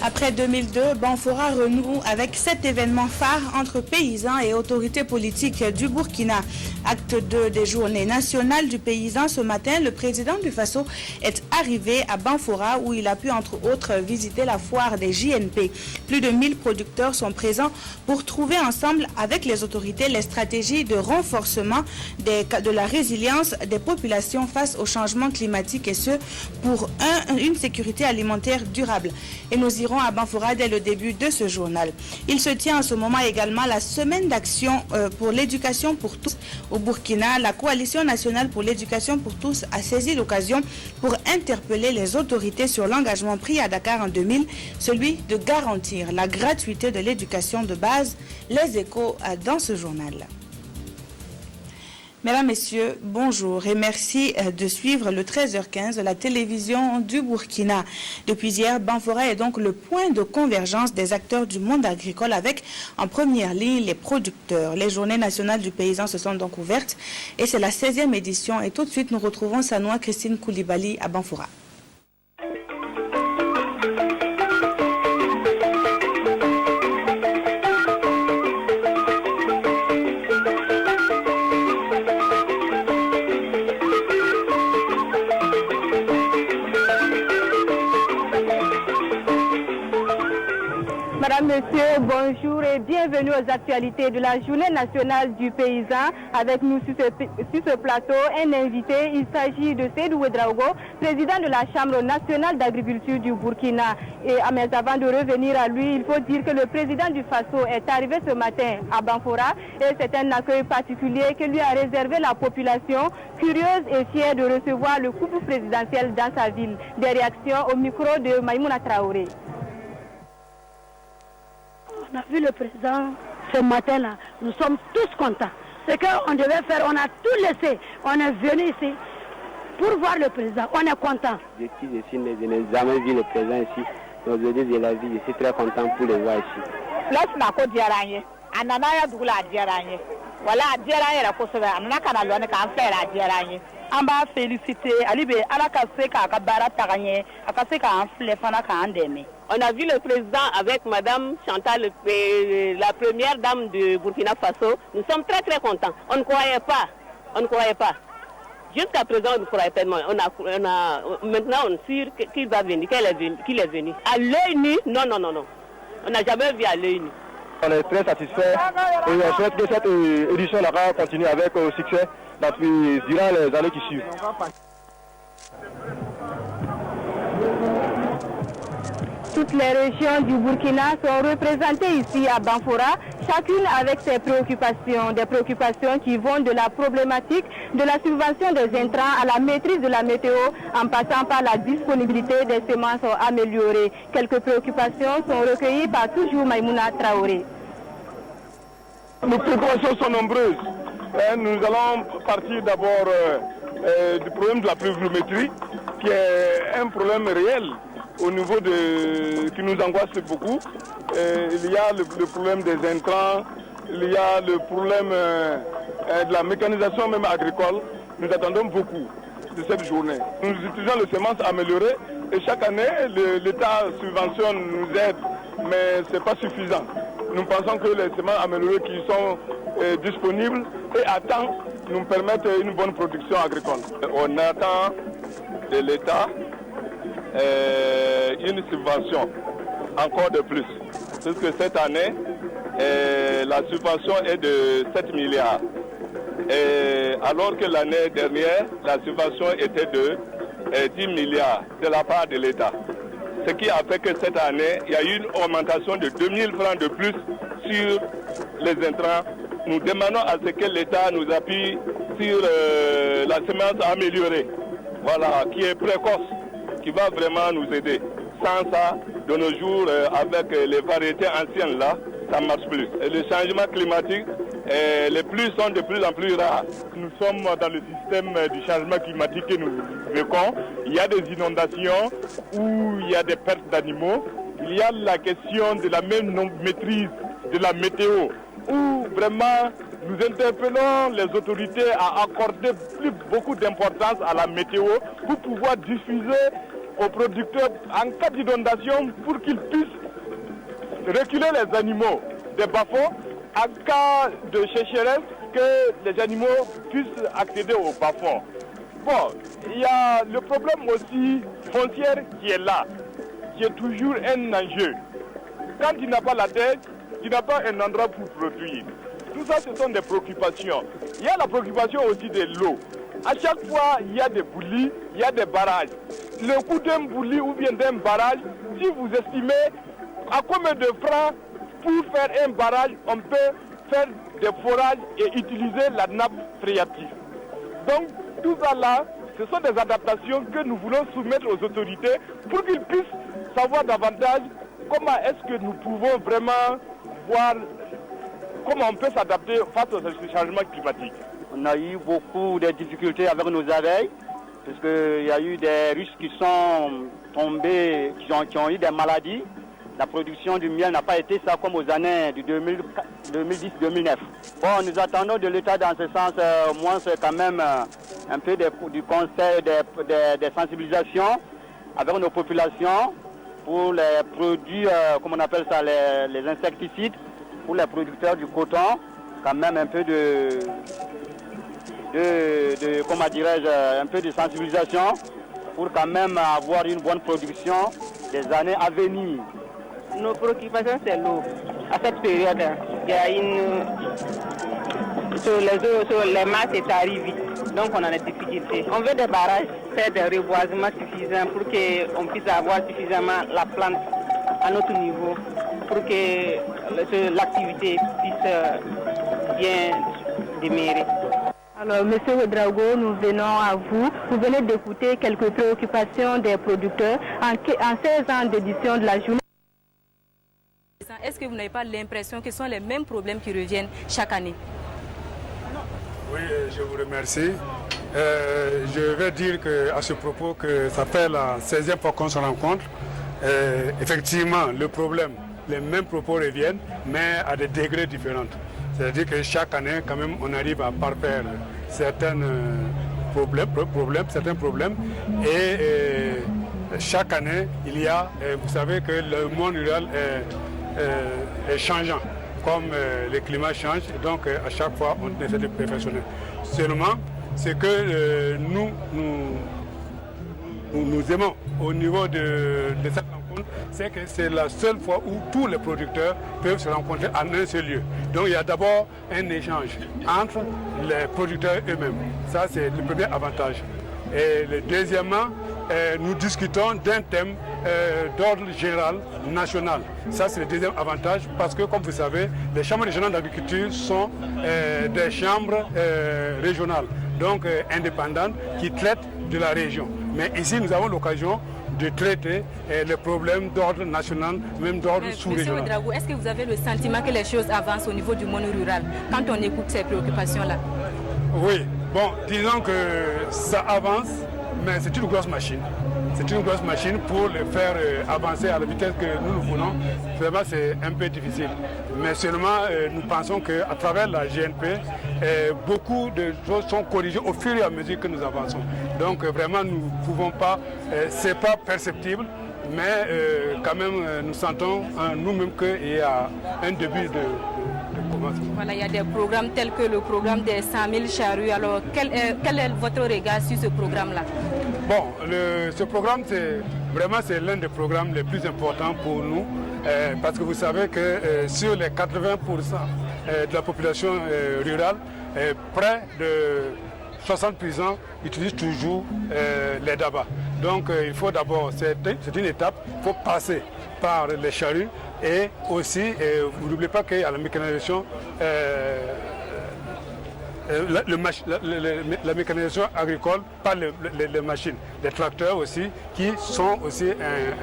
Après 2002, Banfora renoue avec 7 événements phares entre paysans et autorités politiques du Burkina. Acte 2 des journées nationales du paysan. Ce matin, le président du Faso est arrivé à Banfora où il a pu entre autres visiter la foire des JNP. Plus de 1000 producteurs sont présents pour trouver ensemble avec les autorités les stratégies de renforcement de la résilience des populations face au changement climatique et ce pour une sécurité alimentaire durable. Et nous irons à Banfora dès le début de ce journal. Il se tient en ce moment également la semaine d'action pour l'éducation pour tous au Burkina. La coalition nationale pour l'éducation pour tous a saisi l'occasion pour interpeller les autorités sur l'engagement pris à Dakar en 2000, celui de garantir la gratuité de l'éducation de base. Les échos dans ce journal. Mesdames, Messieurs, bonjour et merci de suivre le 13h15 de la télévision du Burkina. Depuis hier, Banfora est donc le point de convergence des acteurs du monde agricole avec en première ligne les producteurs. Les journées nationales du paysan se sont donc ouvertes et c'est la 16e édition. Et tout de suite, nous retrouvons Sanoa Christine Koulibaly à Banfora. Madame, Monsieur, bonjour et bienvenue aux actualités de la Journée nationale du paysan. Avec nous sur ce plateau, un invité, il s'agit de Seydou Ouedraogo, président de la Chambre nationale d'agriculture du Burkina. Mais avant de revenir à lui, il faut dire que le président du Faso est arrivé ce matin à Banfora et c'est un accueil particulier que lui a réservé la population, curieuse et fière de recevoir le couple présidentiel dans sa ville. Des réactions au micro de Maïmouna Traoré. On a vu le président ce matin-là. Nous sommes tous contents. Ce qu'on devait faire, on a tout laissé. On est venu ici pour voir le président. On est content. Je n'ai jamais vu le président ici. Donc je dis de la vie, je suis très content pour le voir ici. Place Nako Diaranye, Ananaya Doula Diaranye. Voilà, Diaranye la Kosovo, Anakana Lone can faire à Diaranye. Amba félicité, Alibe, Alakaseka, Kabara Taranye, Akaseka, Flefana Kandeme. On a vu le président avec Madame Chantal, la première dame de Burkina Faso. Nous sommes très très contents. On ne croyait pas. Jusqu'à présent, on ne croyait pas. Maintenant, on est sûr qu'il va venir, qu'il est venu. À l'œil nu, non. On n'a jamais vu à l'œil nu. On est très satisfait et on souhaite que cette édition va continuer avec succès durant les années qui suivent. Toutes les régions du Burkina sont représentées ici à Banfora, chacune avec ses préoccupations, des préoccupations qui vont de la problématique de la subvention des intrants à la maîtrise de la météo, en passant par la disponibilité des semences améliorées. Quelques préoccupations sont recueillies par toujours Maïmouna Traoré. Les préoccupations sont nombreuses. Nous allons partir d'abord du problème de la pluviométrie, qui est un problème réel au niveau qui nous angoisse beaucoup. Il y a le problème des intrants, il y a le problème de la mécanisation même agricole. Nous attendons beaucoup de cette journée. Nous utilisons les semences améliorées et chaque année l'État subventionne, nous aide, mais ce n'est pas suffisant. Nous pensons que les semences améliorées qui sont disponibles et à temps nous permettent une bonne production agricole. On attend de l'État une subvention encore de plus, puisque cette année la subvention est de 7 milliards, alors que l'année dernière la subvention était de 10 milliards de la part de l'État. Ce qui a fait que cette année il y a eu une augmentation de 2000 francs de plus sur les intrants. Nous demandons à ce que l'État nous appuie sur la semence améliorée, voilà, qui est précoce, qui va vraiment nous aider. Sans ça, de nos jours, avec les variétés anciennes là, ça ne marche plus. Et le changement climatique, les pluies sont de plus en plus rares. Nous sommes dans le système du changement climatique que nous vécons. Il y a des inondations où il y a des pertes d'animaux. Il y a la question de la même maîtrise de la météo, où vraiment nous interpellons les autorités à accorder beaucoup d'importance à la météo pour pouvoir diffuser aux producteurs en cas d'inondation pour qu'ils puissent reculer les animaux des bas-fonds, en cas de sécheresse, que les animaux puissent accéder aux bas-fonds. Bon, il y a le problème aussi foncier qui est là, qui est toujours un enjeu. Quand tu n'as pas la terre, tu n'as pas un endroit pour produire. Tout ça, ce sont des préoccupations. Il y a la préoccupation aussi de l'eau. À chaque fois, il y a des boulis, il y a des barrages. Le coût d'un bouli ou bien d'un barrage, si vous estimez à combien de francs pour faire un barrage, on peut faire des forages et utiliser la nappe phréatique. Donc, tout ça là, ce sont des adaptations que nous voulons soumettre aux autorités pour qu'ils puissent savoir davantage comment est-ce que nous pouvons vraiment voir comment on peut s'adapter face au changement climatique. On a eu beaucoup de difficultés avec nos abeilles, parce qu'il y a eu des ruches qui sont tombées, qui ont eu des maladies. La production du miel n'a pas été ça comme aux années de 2010-2009. Bon, nous attendons de l'État dans ce sens, moins quand même un peu du conseil, des sensibilisations avec nos populations pour les produits, comme on appelle ça, les insecticides, pour les producteurs du coton, quand même un peu comment dirais-je, un peu de sensibilisation pour quand même avoir une bonne production des années à venir. Nos préoccupations, c'est l'eau. À cette période, il y a sur les masses, c'est arrivé. Donc on a des difficultés. On veut des barrages, faire des reboisements suffisants pour qu'on puisse avoir suffisamment la plante à notre niveau, pour que l'activité puisse bien démarrer. Alors, Monsieur Ouedraogo, nous venons à vous. Vous venez d'écouter quelques préoccupations des producteurs en 16 ans d'édition de la journée. Est-ce que vous n'avez pas l'impression que ce sont les mêmes problèmes qui reviennent chaque année? Oui, je vous remercie. Je vais dire à ce propos que ça fait la 16e fois qu'on se rencontre. Effectivement, le problème, les mêmes propos reviennent, mais à des degrés différents. C'est-à-dire que chaque année, quand même, on arrive à parfaire certains problèmes. Et chaque année, il y a, vous savez que le monde rural est changeant, comme le climat change. Donc, à chaque fois, on essaie de perfectionner. Seulement, ce que nous aimons au niveau de cette rencontre, c'est que c'est la seule fois où tous les producteurs peuvent se rencontrer en un seul lieu. Donc il y a d'abord un échange entre les producteurs eux-mêmes. Ça, c'est le premier avantage. Et deuxièmement, nous discutons d'un thème d'ordre général national. Ça, c'est le deuxième avantage parce que, comme vous savez, les chambres régionales d'agriculture sont des chambres régionales, donc indépendantes, qui traitent de la région. Mais ici, nous avons l'occasion de traiter les problèmes d'ordre national, même d'ordre sous-régional. Monsieur Ouedraogo, est-ce que vous avez le sentiment que les choses avancent au niveau du monde rural quand on écoute ces préoccupations-là? Oui, bon, disons que ça avance, mais c'est une grosse machine. C'est une grosse machine pour le faire avancer à la vitesse que nous voulons. Vraiment, c'est un peu difficile. Mais seulement, nous pensons qu'à travers la GNP, beaucoup de choses sont corrigées au fur et à mesure que nous avançons. Donc, vraiment, nous ne pouvons pas, c'est pas perceptible, mais quand même, nous sentons nous-mêmes qu'il y a un début de commencement. Voilà, il y a des programmes tels que le programme des 100 000 charrues. Alors, quel est votre regard sur ce programme-là? Bon, ce programme, c'est l'un des programmes les plus importants pour nous, parce que vous savez que sur les 80% de la population rurale, près de 60 paysans utilisent toujours les dabas. Donc il faut d'abord, c'est une étape, il faut passer par les charrues et aussi, vous n'oubliez pas qu'il y a la mécanisation, la mécanisation agricole par les machines, les tracteurs aussi, qui sont aussi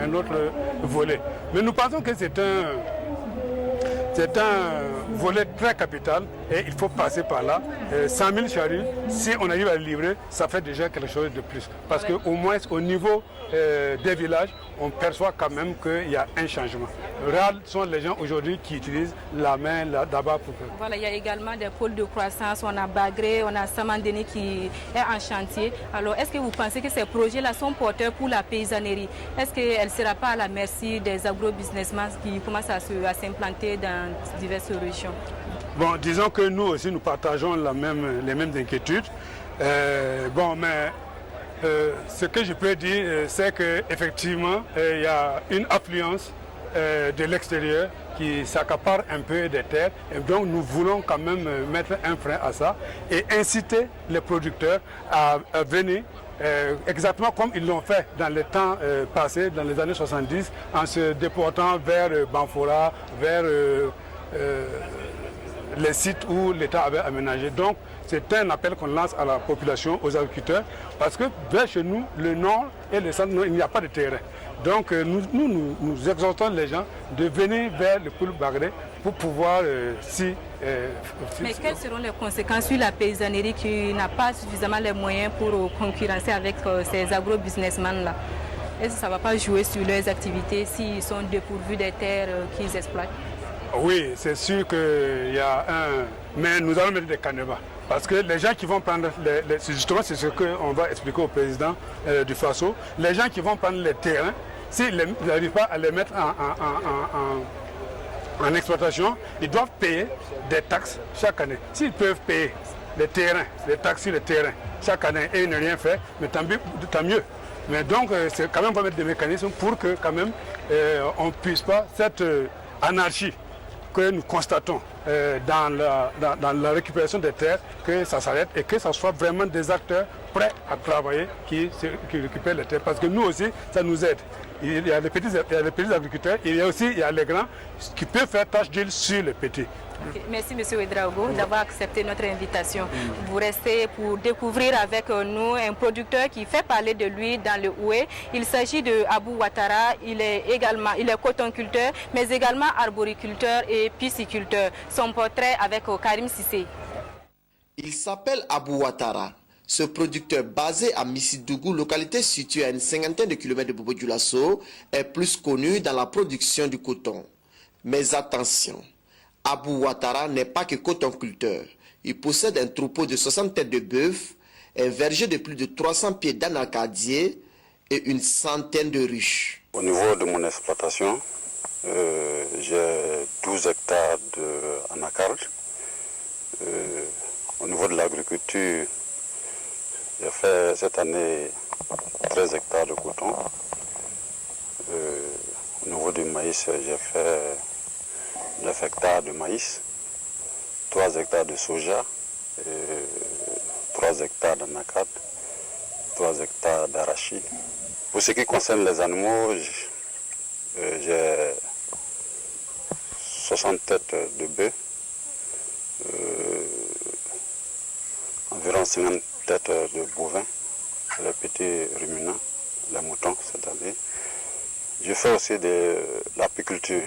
un autre volet. Mais nous pensons que c'est un volet très capital et il faut passer par là. 100 000 charrues, si on arrive à le livrer, ça fait déjà quelque chose de plus. Parce qu'au moins au niveau des villages, on perçoit quand même qu'il y a un changement. Rares sont les gens aujourd'hui qui utilisent la main là-bas pour... Voilà, il y a également des pôles de croissance, on a Bagré, on a Samandeni qui est en chantier. Alors est-ce que vous pensez que ces projets-là sont porteurs pour la paysannerie? Est-ce qu'elle ne sera pas à la merci des agro-businessmen qui commencent à s'implanter dans diverses régions? Bon, disons que nous aussi, nous partageons les mêmes inquiétudes. Ce que je peux dire, c'est qu'effectivement, il y a une affluence de l'extérieur qui s'accapare un peu des terres. Et donc, nous voulons quand même mettre un frein à ça et inciter les producteurs à venir exactement comme ils l'ont fait dans les temps passés, dans les années 70, en se déportant vers Banfora, vers les sites où l'État avait aménagé. Donc, c'est un appel qu'on lance à la population, aux agriculteurs, parce que vers chez nous, le nord et le centre, il n'y a pas de terrain. Donc, nous exhortons les gens de venir vers le pool Bagré pour pouvoir Mais quelles seront les conséquences sur la paysannerie qui n'a pas suffisamment les moyens pour concurrencer avec ces agro-businessmen-là? Est-ce que ça ne va pas jouer sur leurs activités s'ils sont dépourvus des terres qu'ils exploitent? Oui, c'est sûr qu'il y a un... Mais nous allons mettre des canevas. Parce que les gens qui vont prendre... Justement, c'est ce qu'on va expliquer au président du Faso. Les gens qui vont prendre les terrains, s'ils n'arrivent pas à les mettre en exploitation, ils doivent payer des taxes chaque année. S'ils peuvent payer les taxes sur les terrains chaque année et ne rien faire, mais tant mieux. Mais donc, c'est quand même pas mettre des mécanismes pour que quand même on ne puisse pas cette anarchie que nous constatons dans la récupération des terres, que ça s'arrête et que ce soit vraiment des acteurs prêts à travailler qui récupèrent les terres. Parce que nous aussi, ça nous aide. Il y a les petits agriculteurs, il y a les grands qui peuvent faire tâche d'huile sur les petits. Okay. Merci M. Ouedraogo d'avoir accepté notre invitation. Vous restez pour découvrir avec nous un producteur qui fait parler de lui dans le Oué. Il s'agit de Abou Ouattara. Il est cotonculteur, mais également arboriculteur et pisciculteur. Son portrait avec Karim Sissé. Il s'appelle Abou Ouattara. Ce producteur basé à Missidougou, localité située à une cinquantaine de kilomètres de Bobo-Dioulasso, est plus connu dans la production du coton. Mais attention, Abou Ouattara n'est pas que cotonculteur. Il possède un troupeau de 60 têtes de bœuf, un verger de plus de 300 pieds d'anacadier et une centaine de ruches. Au niveau de mon exploitation, j'ai 12 hectares d'anacarde. Au niveau de l'agriculture, j'ai fait cette année 13 hectares de coton. Au niveau du maïs, j'ai fait 9 hectares de maïs, 3 hectares de soja, 3 hectares d'anacarde, 3 hectares d'arachide. Pour ce qui concerne les animaux, j'ai 60 têtes de bœufs, environ 50 têtes de bovins, les petits ruminants, les moutons, c'est-à-dire. Je fais aussi de l'apiculture.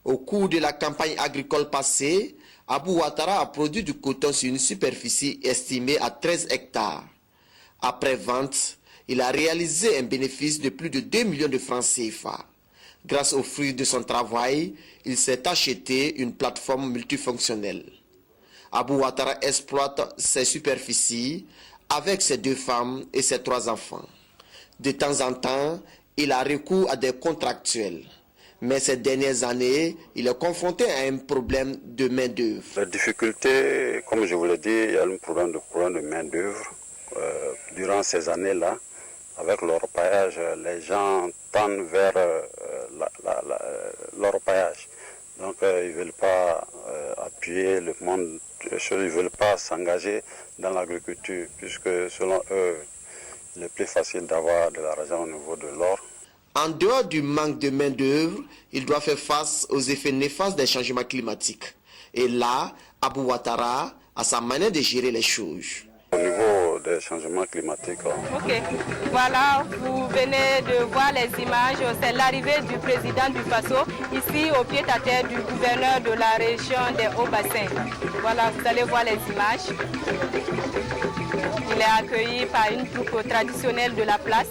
Au cours de la campagne agricole passée, Abou Ouattara a produit du coton sur une superficie estimée à 13 hectares. Après vente, il a réalisé un bénéfice de plus de 2 millions de francs CFA. Grâce aux fruits de son travail, il s'est acheté une plateforme multifonctionnelle. Abou Ouattara exploite ses superficies avec ses 2 femmes et ses 3 enfants. De temps en temps, il a recours à des contractuels. Mais ces dernières années, il est confronté à un problème de main-d'œuvre. La difficulté, comme je vous l'ai dit, il y a un problème de main-d'œuvre. Durant ces années-là, avec l'orpaillage, les gens tendent vers l'orpaillage. Donc, ils ne veulent pas appuyer le monde, ils ne veulent pas s'engager dans l'agriculture, puisque selon eux, il est plus facile d'avoir de l'argent au niveau de l'or. En dehors du manque de main-d'œuvre, il doit faire face aux effets néfastes des changements climatiques. Et là, Abou Ouattara a sa manière de gérer les choses. Au niveau des changements climatiques. Ok, voilà, vous venez de voir les images, c'est l'arrivée du président du Faso, ici au pied-à-terre du gouverneur de la région des Hauts-Bassins. Voilà, vous allez voir les images. Il est accueilli par une troupe traditionnelle de la place.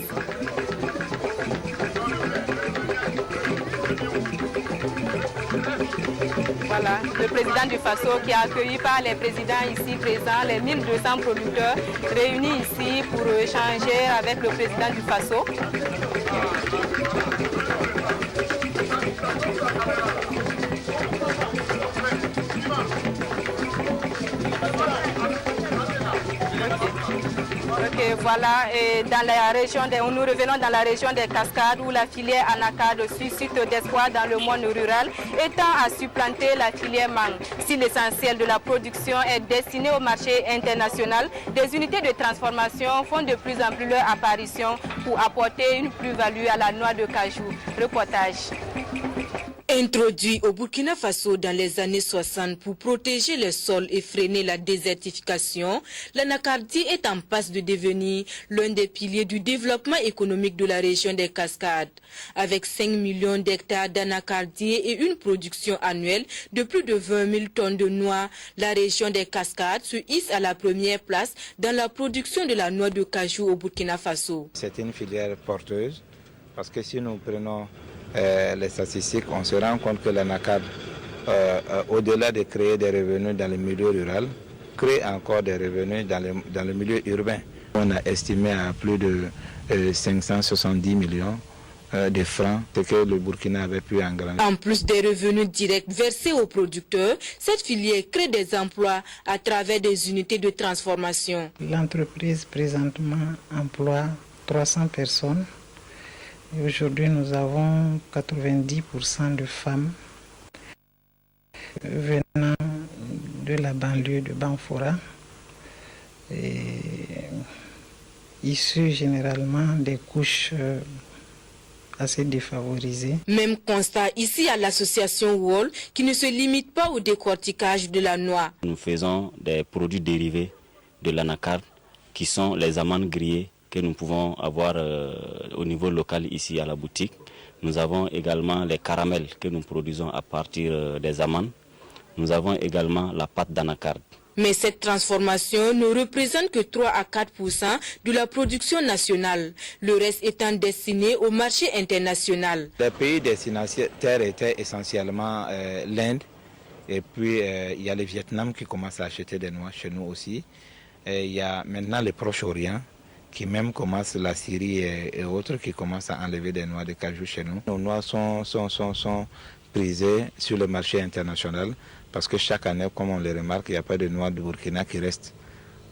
Voilà, le président du Faso qui est accueilli par les présidents ici présents, les 1200 producteurs réunis ici pour échanger avec le président du Faso. Ok, voilà, et dans la région nous revenons dans la région des Cascades où la filière anacarde suscite d'espoir dans le monde rural, étant à supplanter la filière mangue. Si l'essentiel de la production est destiné au marché international, des unités de transformation font de plus en plus leur apparition pour apporter une plus-value à la noix de cajou. Reportage. Introduit au Burkina Faso dans les années 60 pour protéger les sols et freiner la désertification, l'anacardie est en passe de devenir l'un des piliers du développement économique de la région des Cascades. Avec 5 millions d'hectares d'anacardie et une production annuelle de plus de 20 000 tonnes de noix, la région des Cascades se hisse à la première place dans la production de la noix de cajou au Burkina Faso. C'est une filière porteuse parce que si nous prenons les statistiques, on se rend compte que l'anacarde, au-delà de créer des revenus dans le milieu rural, crée encore des revenus dans le milieu urbain. On a estimé à plus de 570 millions de francs, ce que le Burkina avait pu engrandir. En plus des revenus directs versés aux producteurs, cette filière crée des emplois à travers des unités de transformation. L'entreprise présentement emploie 300 personnes. Aujourd'hui, nous avons 90% de femmes venant de la banlieue de Banfora, et issues généralement des couches assez défavorisées. Même constat ici à l'association Wall, qui ne se limite pas au décortiquage de la noix. Nous faisons des produits dérivés de l'anacarde, qui sont les amandes grillées, que nous pouvons avoir au niveau local ici à la boutique. Nous avons également les caramels que nous produisons à partir des amandes. Nous avons également la pâte d'anacarde. Mais cette transformation ne représente que 3 à 4% de la production nationale, le reste étant destiné au marché international. Les pays destinataires étaient essentiellement l'Inde, et puis il y a le Vietnam qui commence à acheter des noix chez nous aussi. Et il y a maintenant le Proche-Orient, qui même commence, la Syrie et autres, qui commencent à enlever des noix de cajou chez nous. Nos noix sont prisées sur le marché international parce que chaque année, comme on le remarque, il n'y a pas de noix de Burkina qui restent.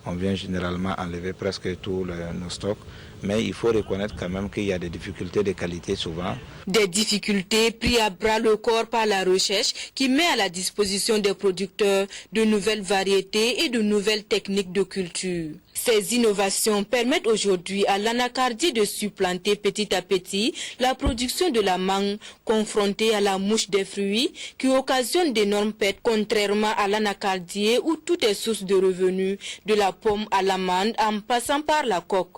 On vient généralement enlever presque tous nos stocks, mais il faut reconnaître quand même qu'il y a des difficultés de qualité souvent. Des difficultés prises à bras le corps par la recherche qui met à la disposition des producteurs de nouvelles variétés et de nouvelles techniques de culture. Ces innovations permettent aujourd'hui à l'anacardie de supplanter petit à petit la production de la mangue confrontée à la mouche des fruits qui occasionne d'énormes pertes, contrairement à l'anacardier où tout est source de revenus, de la pomme à l'amande en passant par la coque.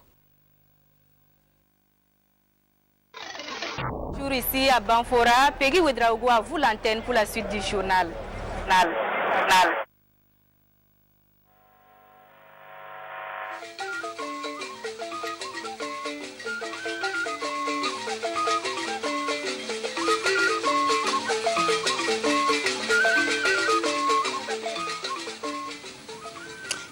Toujours ici à Banfora, Peggy Ouedraogo à vous l'antenne pour la suite du journal.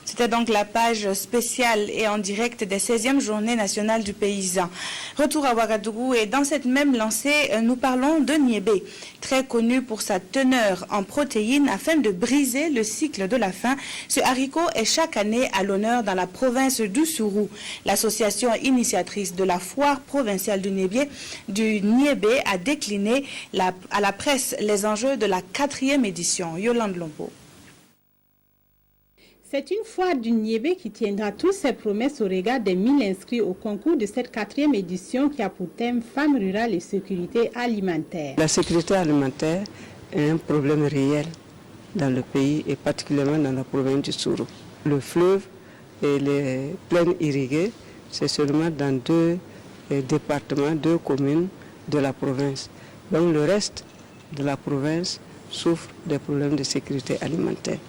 C'était donc la page spéciale et en direct des 16e Journées nationales du paysan. Retour à Ouagadougou et dans cette même lancée, nous parlons de niébé, très connu pour sa teneur en protéines afin de briser le cycle de la faim. Ce haricot est chaque année à l'honneur dans la province d'Oussourou. L'association initiatrice de la foire provinciale du niébé a décliné à la presse les enjeux de la 4e édition. Yolande Lombo. C'est une foire du niébé qui tiendra toutes ses promesses au regard des 1000 inscrits au concours de cette 4e édition qui a pour thème Femmes rurales et sécurité alimentaire. La sécurité alimentaire est un problème réel dans le pays et particulièrement dans la province du Sourou. Le fleuve et les plaines irriguées, c'est seulement dans 2 départements, 2 communes de la province. Donc le reste de la province souffre des problèmes de sécurité alimentaire.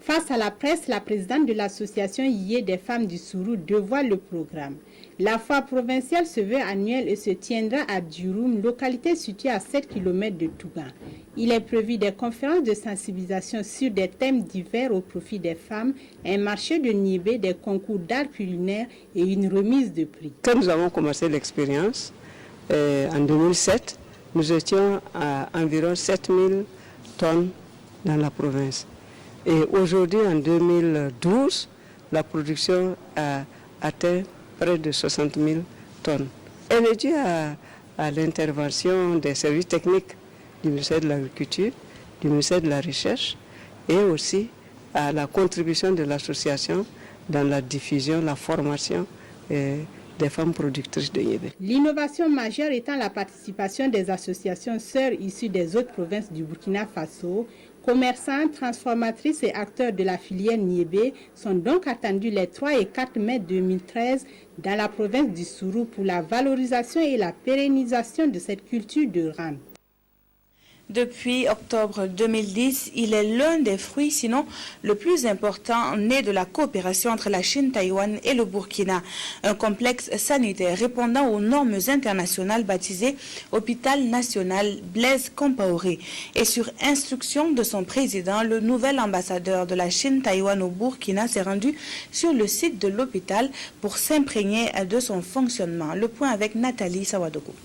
Face à la presse, la présidente de l'association Yé des femmes du Sourou dévoile le programme. La foire provinciale se veut annuelle et se tiendra à Djuroum, localité située à 7 km de Tougan. Il est prévu des conférences de sensibilisation sur des thèmes divers au profit des femmes, un marché de niébé, des concours d'art culinaire et une remise de prix. Quand nous avons commencé l'expérience, en 2007, nous étions à environ 7000 tonnes dans la province. Et aujourd'hui, en 2012, la production a atteint près de 60 000 tonnes. Elle est due à l'intervention des services techniques du ministère de l'Agriculture, du ministère de la Recherche et aussi à la contribution de l'association dans la diffusion, la formation des femmes productrices de niébé. L'innovation majeure étant la participation des associations sœurs issues des autres provinces du Burkina Faso. Commerçants, transformatrices et acteurs de la filière niébé sont donc attendus les 3 et 4 mai 2013 dans la province du Sourou pour la valorisation et la pérennisation de cette culture de rame. Depuis octobre 2010, il est l'un des fruits, sinon le plus important, né de la coopération entre la Chine, Taïwan et le Burkina. Un complexe sanitaire répondant aux normes internationales baptisé Hôpital National Blaise Compaoré. Et sur instruction de son président, le nouvel ambassadeur de la Chine, Taïwan au Burkina s'est rendu sur le site de l'hôpital pour s'imprégner de son fonctionnement. Le point avec Nathalie Sawadogo.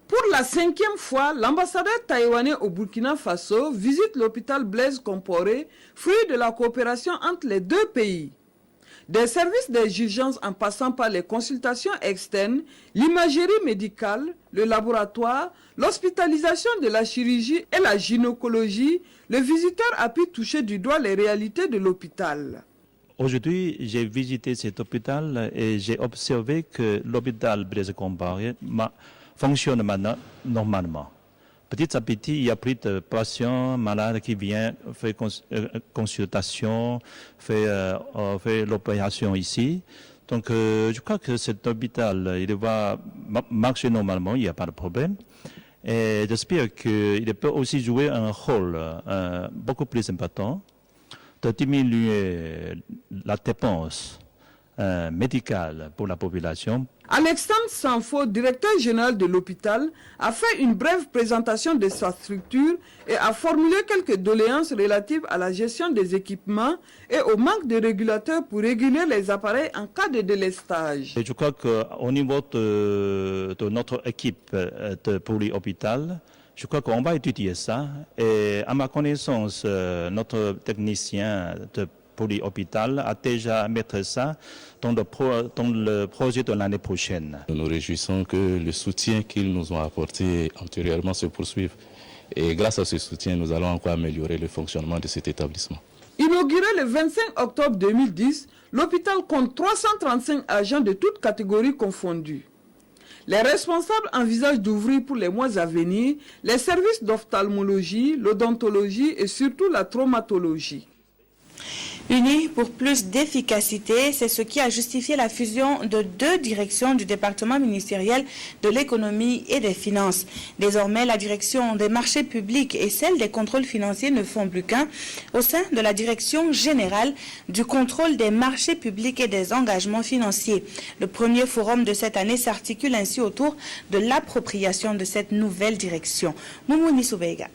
Pour la 5e fois, l'ambassadeur taïwanais au Burkina Faso visite l'hôpital Blaise Compaoré, fruit de la coopération entre les 2 pays. Des services d'urgence en passant par les consultations externes, l'imagerie médicale, le laboratoire, l'hospitalisation de la chirurgie et la gynécologie, le visiteur a pu toucher du doigt les réalités de l'hôpital. Aujourd'hui, j'ai visité cet hôpital et j'ai observé que l'hôpital Blaise Compaoré fonctionne maintenant normalement. Petit à petit, il y a plus de patients malades qui viennent faire consultation, faire l'opération ici. Donc, je crois que cet hôpital, il va marcher normalement, il n'y a pas de problème. Et j'espère qu'il peut aussi jouer un rôle beaucoup plus important de diminuer la dépense médicale pour la population. Alexandre Sanfo, directeur général de l'hôpital, a fait une brève présentation de sa structure et a formulé quelques doléances relatives à la gestion des équipements et au manque de régulateurs pour réguler les appareils en cas de délestage. Et je crois qu'au niveau de notre équipe de polyhôpital, je crois qu'on va étudier ça. Et à ma connaissance, notre technicien de polyhôpital a déjà mis ça dans le projet de l'année prochaine. Nous nous réjouissons que le soutien qu'ils nous ont apporté antérieurement se poursuive. Et grâce à ce soutien, nous allons encore améliorer le fonctionnement de cet établissement. Inauguré le 25 octobre 2010, l'hôpital compte 335 agents de toutes catégories confondues. Les responsables envisagent d'ouvrir pour les mois à venir les services d'ophtalmologie, l'odontologie et surtout la traumatologie. Unis pour plus d'efficacité, c'est ce qui a justifié la fusion de 2 directions du département ministériel de l'économie et des finances. Désormais, la direction des marchés publics et celle des contrôles financiers ne font plus qu'un au sein de la direction générale du contrôle des marchés publics et des engagements financiers. Le premier forum de cette année s'articule ainsi autour de l'appropriation de cette nouvelle direction. Moumouni Soubeiga.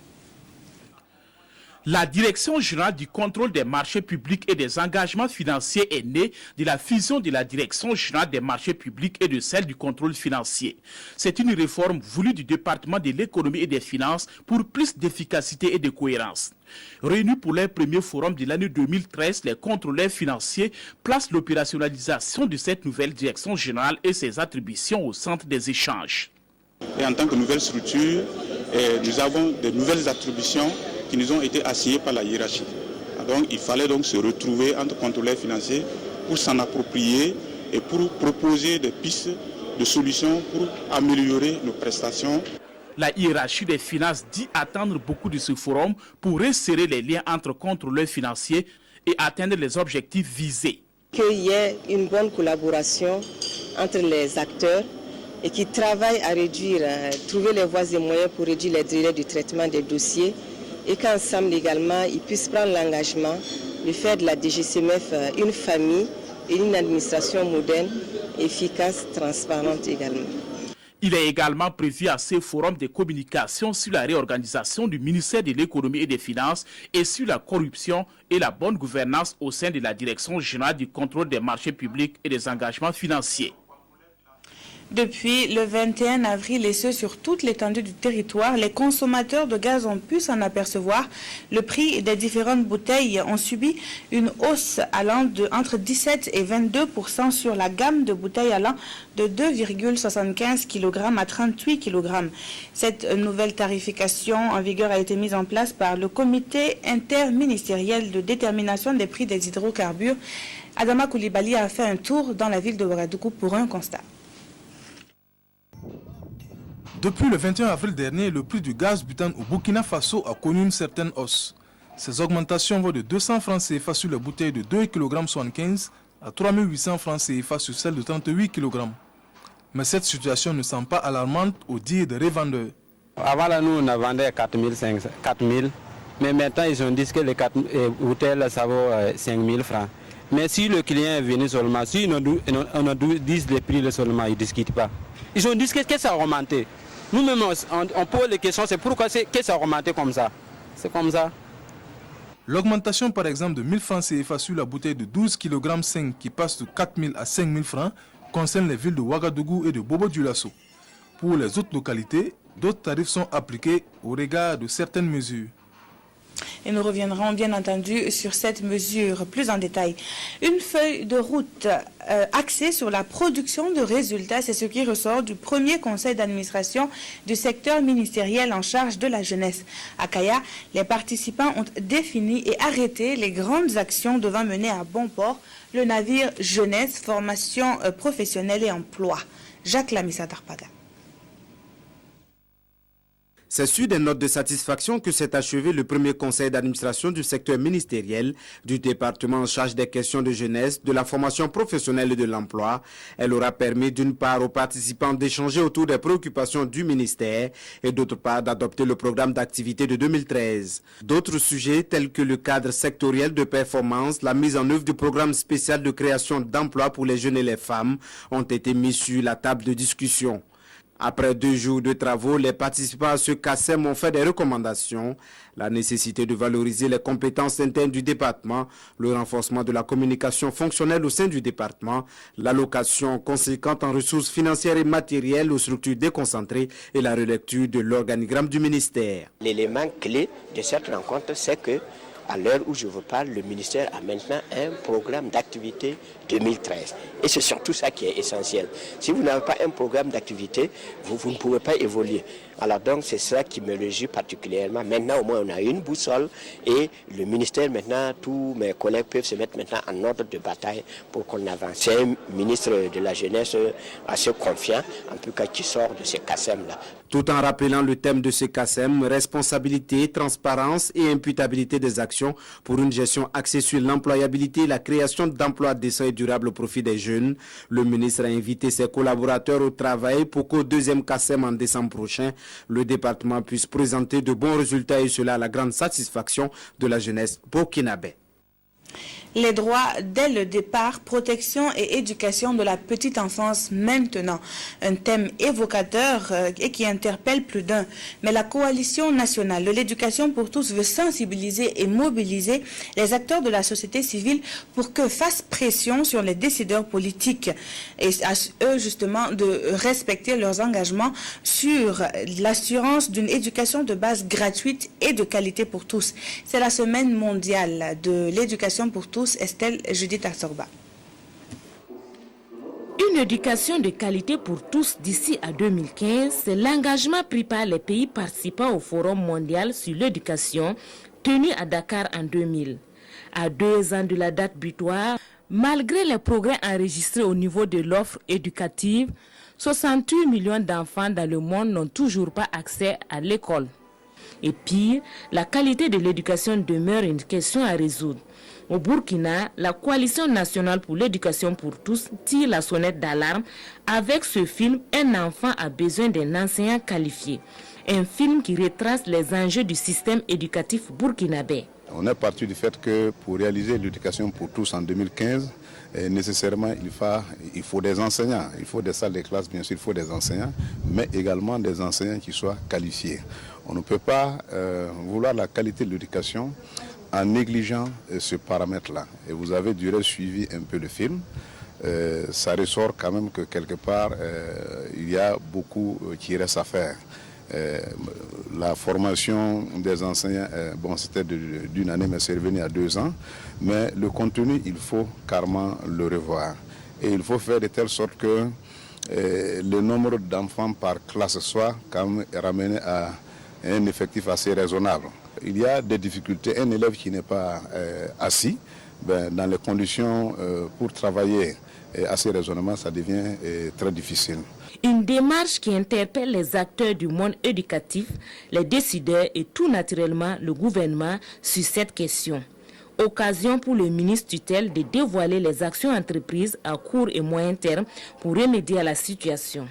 La Direction générale du contrôle des marchés publics et des engagements financiers est née de la fusion de la Direction générale des marchés publics et de celle du contrôle financier. C'est une réforme voulue du département de l'économie et des finances pour plus d'efficacité et de cohérence. Réunis pour leur premier forum de l'année 2013, les contrôleurs financiers placent l'opérationnalisation de cette nouvelle direction générale et ses attributions au centre des échanges. Et en tant que nouvelle structure, nous avons de nouvelles attributions qui nous ont été assignées par la hiérarchie. Donc il fallait donc se retrouver entre contrôleurs financiers pour s'en approprier et pour proposer des pistes de solutions pour améliorer nos prestations. La hiérarchie des finances dit attendre beaucoup de ce forum pour resserrer les liens entre contrôleurs financiers et atteindre les objectifs visés. Qu'il y ait une bonne collaboration entre les acteurs et qui travaillent à réduire, trouver les voies et moyens pour réduire les délais du traitement des dossiers et qu'ensemble également ils puissent prendre l'engagement de faire de la DGCMF une famille et une administration moderne, efficace, transparente également. Il est également prévu à ce forum de communication sur la réorganisation du ministère de l'économie et des finances et sur la corruption et la bonne gouvernance au sein de la direction générale du contrôle des marchés publics et des engagements financiers. Depuis le 21 avril et ce sur toute l'étendue du territoire, les consommateurs de gaz ont pu s'en apercevoir. Le prix des différentes bouteilles ont subi une hausse allant de entre 17 et 22% sur la gamme de bouteilles allant de 2,75 kg à 38 kg. Cette nouvelle tarification en vigueur a été mise en place par le comité interministériel de détermination des prix des hydrocarbures. Adama Koulibaly a fait un tour dans la ville de Ouagadougou pour un constat. Depuis le 21 avril dernier, le prix du gaz butane au Burkina Faso a connu une certaine hausse. Ces augmentations vont de 200 francs CFA sur les bouteilles de 2,75 kg à 3800 francs CFA sur celles de 38 kg. Mais cette situation ne semble pas alarmante au dire des revendeurs. Avant là, nous on vendait 4000, mais maintenant ils ont dit que les 4 bouteilles ça vaut 5000 francs. Mais si le client est venu seulement, si on a dit les prix seulement, ils ne discutent pas. Ils ont dit que ça a augmenté. Nous-mêmes, on pose les questions, c'est pourquoi que ça a augmenté comme ça. C'est comme ça. L'augmentation, par exemple, de 1000 francs CFA sur la bouteille de 12 kg 5 qui passe de 4000 à 5000 francs concerne les villes de Ouagadougou et de Bobo-Dioulasso. Pour les autres localités, d'autres tarifs sont appliqués au regard de certaines mesures. Et nous reviendrons bien entendu sur cette mesure plus en détail. Une feuille de route axée sur la production de résultats, c'est ce qui ressort du premier conseil d'administration du secteur ministériel en charge de la jeunesse. À Kaya, les participants ont défini et arrêté les grandes actions devant mener à bon port le navire jeunesse, formation professionnelle et emploi. Jacques Lamissa Tarpada. C'est sur des notes de satisfaction que s'est achevé le premier conseil d'administration du secteur ministériel du département en charge des questions de jeunesse, de la formation professionnelle et de l'emploi. Elle aura permis d'une part aux participants d'échanger autour des préoccupations du ministère et d'autre part d'adopter le programme d'activité de 2013. D'autres sujets tels que le cadre sectoriel de performance, la mise en œuvre du programme spécial de création d'emplois pour les jeunes et les femmes ont été mis sur la table de discussion. Après 2 jours de travaux, les participants à ce CACEM ont fait des recommandations. La nécessité de valoriser les compétences internes du département, le renforcement de la communication fonctionnelle au sein du département, l'allocation conséquente en ressources financières et matérielles aux structures déconcentrées et la relecture de l'organigramme du ministère. L'élément clé de cette rencontre, c'est que à l'heure où je vous parle, le ministère a maintenant un programme d'activité 2013. Et c'est surtout ça qui est essentiel. Si vous n'avez pas un programme d'activité, vous ne pouvez pas évoluer. Alors donc c'est ça qui me réjouit particulièrement. Maintenant au moins on a une boussole et le ministère maintenant, tous mes collègues peuvent se mettre maintenant en ordre de bataille pour qu'on avance. C'est un ministre de la jeunesse assez confiant, en tout cas qui sort de ces CACEM-là. Tout en rappelant le thème de ce CACEM, responsabilité, transparence et imputabilité des actions pour une gestion axée sur l'employabilité et la création d'emplois décents et durables au profit des jeunes, le ministre a invité ses collaborateurs au travail pour qu'au deuxième CACEM en décembre prochain, le département puisse présenter de bons résultats et cela à la grande satisfaction de la jeunesse burkinabé. Les droits dès le départ, protection et éducation de la petite enfance maintenant. Un thème évocateur et qui interpelle plus d'un. Mais la coalition nationale de l'éducation pour tous veut sensibiliser et mobiliser les acteurs de la société civile pour que fassent pression sur les décideurs politiques et à eux justement de respecter leurs engagements sur l'assurance d'une éducation de base gratuite et de qualité pour tous. C'est la semaine mondiale de l'éducation pour tous. Estelle Judith Assorba. Une éducation de qualité pour tous d'ici à 2015, c'est l'engagement pris par les pays participants au Forum mondial sur l'éducation tenu à Dakar en 2000. À 2 ans de la date butoir, malgré les progrès enregistrés au niveau de l'offre éducative, 68 millions d'enfants dans le monde n'ont toujours pas accès à l'école. Et pire, la qualité de l'éducation demeure une question à résoudre. Au Burkina, la Coalition nationale pour l'éducation pour tous tire la sonnette d'alarme avec ce film « Un enfant a besoin d'un enseignant qualifié ». Un film qui retrace les enjeux du système éducatif burkinabé. On est parti du fait que pour réaliser l'éducation pour tous en 2015, nécessairement il faut des enseignants, il faut des salles de classe, bien sûr, il faut des enseignants, mais également des enseignants qui soient qualifiés. On ne peut pas vouloir la qualité de l'éducation en négligeant ce paramètre-là. Et vous avez du reste suivi un peu le film. Ça ressort quand même que quelque part, il y a beaucoup qui reste à faire. La formation des enseignants, bon, c'était d'une année, mais c'est revenu à 2 ans. Mais le contenu, il faut carrément le revoir. Et il faut faire de telle sorte que le nombre d'enfants par classe soit quand même ramené à un effectif assez raisonnable. Il y a des difficultés. Un élève qui n'est pas assis, dans les conditions pour travailler assez raisonnablement, ça devient très difficile. Une démarche qui interpelle les acteurs du monde éducatif, les décideurs et tout naturellement le gouvernement sur cette question. Occasion pour le ministre tutelle de dévoiler les actions entreprises à court et moyen terme pour remédier à la situation.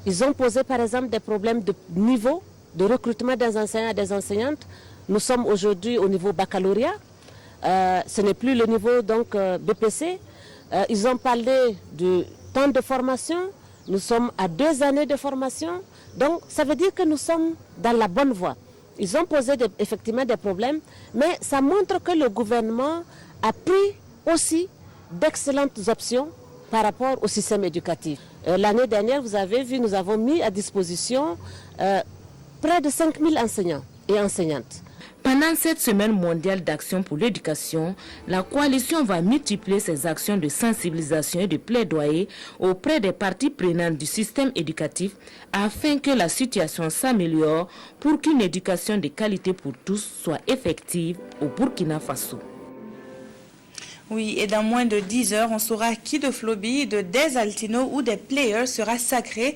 Ils ont posé par exemple des problèmes de niveau de recrutement des enseignants et des enseignantes. Nous sommes aujourd'hui au niveau baccalauréat. Ce n'est plus le niveau donc BPC. Ils ont parlé du temps de formation. Nous sommes à 2 années de formation. Donc, ça veut dire que nous sommes dans la bonne voie. Ils ont posé effectivement des problèmes, mais ça montre que le gouvernement a pris aussi d'excellentes options par rapport au système éducatif. L'année dernière, vous avez vu, nous avons mis à disposition près de 5000 enseignants et enseignantes. Pendant cette semaine mondiale d'action pour l'éducation, la coalition va multiplier ses actions de sensibilisation et de plaidoyer auprès des parties prenantes du système éducatif afin que la situation s'améliore pour qu'une éducation de qualité pour tous soit effective au Burkina Faso. Oui, et dans moins de 10 heures, on saura qui de Floby, de Des Altino ou des Players sera sacré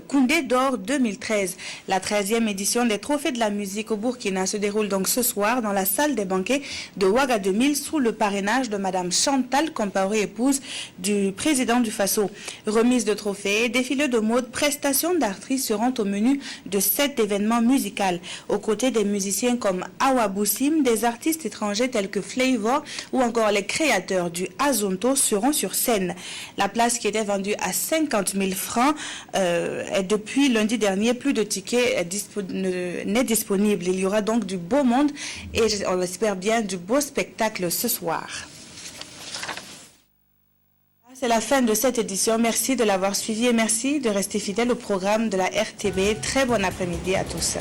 Koundé d'Or 2013. La 13e édition des Trophées de la musique au Burkina se déroule donc ce soir dans la salle des banquets de Ouaga 2000 sous le parrainage de Madame Chantal Compaoré, épouse du président du Faso. Remise de trophées, défilé de mode, prestations d'artistes seront au menu de cet événement musical. Aux côtés des musiciens comme Awa Boussim, des artistes étrangers tels que Flavor ou encore les créateurs du Azonto seront sur scène. La place qui était vendue à 50 000 francs est depuis lundi dernier, plus de tickets n'est disponible. Il y aura donc du beau monde et on espère bien du beau spectacle ce soir. C'est la fin de cette édition. Merci de l'avoir suivi et merci de rester fidèle au programme de la RTB. Très bon après-midi à tous.